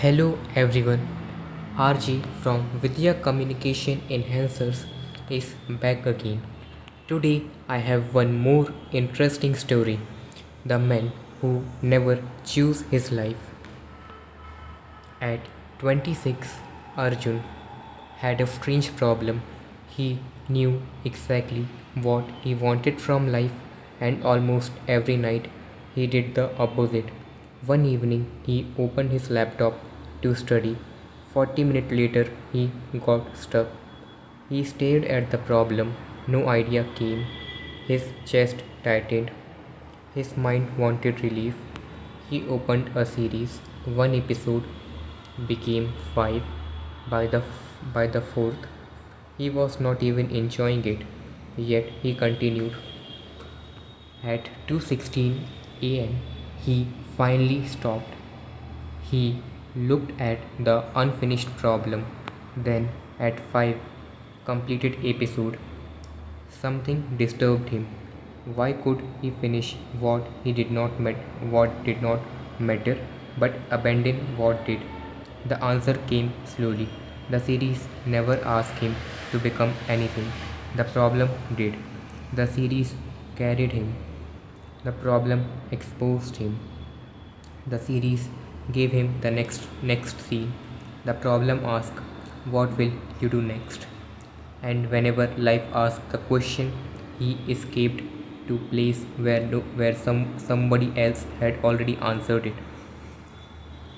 Hello everyone, RG from Vidhya Communication Enhancers is back again. Today I have one more interesting story. The man who never chose his life. At 26, Arjun had a strange problem. He knew exactly what he wanted from life, and almost every night he did the opposite. One evening he opened his laptop to study. 40 minutes later he got stuck. He stared at the problem. No idea came. His chest tightened. His mind wanted relief. He opened a series. One episode became five. By the fourth, he was not even enjoying it. Yet he continued. At 2:16 a.m., he finally stopped. He looked at the unfinished problem. Then at 5 completed episode, something disturbed him. Why could he finish what did not matter, but abandon what did? The answer came slowly. The series never asked him to become anything. The problem did. The series carried him. The problem exposed him. The series gave him the next scene. The problem asked, "What will you do next?" And whenever life asked the question, he escaped to place where somebody else had already answered it.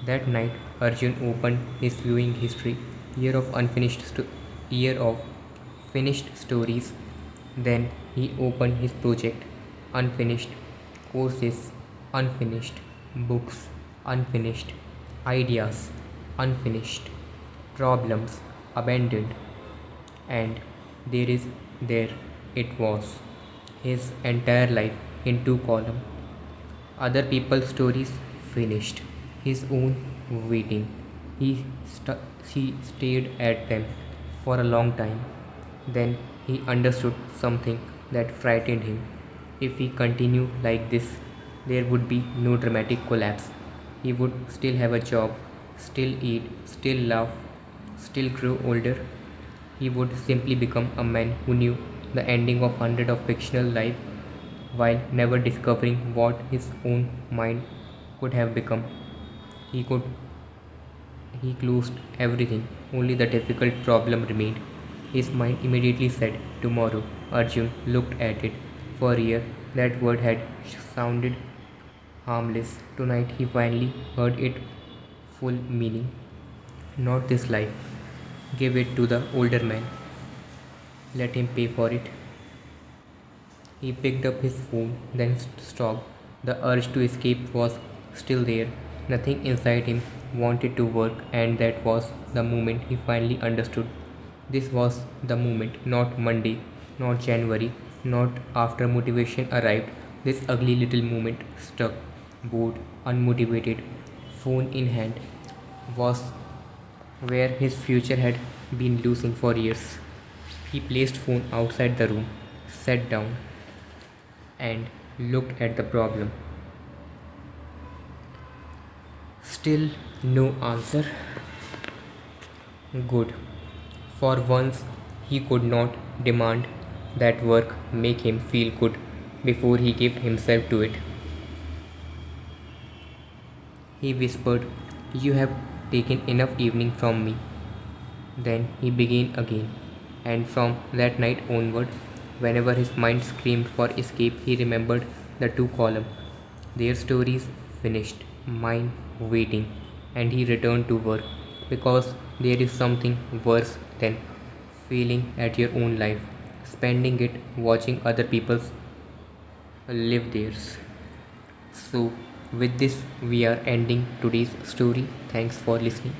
That night, Arjun opened his viewing history, year of finished stories. Then he opened his project, unfinished courses, unfinished books, unfinished ideas, unfinished problems, abandoned, and there it was, his entire life in two columns. Other people's stories finished, his own waiting. He stared at them for a long time. Then he understood something that frightened him. If he continued like this, there would be no dramatic collapse. He would still have a job, still eat, still laugh, still grow older. He would simply become a man who knew the ending of hundreds of fictional lives while never discovering what his own mind could have become. He could he closed everything, only the difficult problem remained. His mind immediately said, "Tomorrow." Arjun looked at it. For a year, that word had sounded harmless. Tonight, he finally heard its full meaning. Not this life. Give it to the older man. Let him pay for it. He picked up his phone, then stopped. The urge to escape was still there. Nothing inside him wanted to work, and that was the moment he finally understood. This was the moment, not Monday, not January, not after motivation arrived. This ugly little moment, stuck, bored, unmotivated, phone in hand, was where his future had been losing for years. He placed phone outside the room, sat down, and looked at the problem. Still no answer. Good. For once, he could not demand that work make him feel good before he gave himself to it. He whispered, "You have taken enough evening from me." Then he began again, and from that night onward, whenever his mind screamed for escape, he remembered the two columns, their stories finished, mine waiting, and he returned to work because there is something worse than failing at your own life, spending it watching other people live theirs. So, with this, we are ending today's story. Thanks for listening.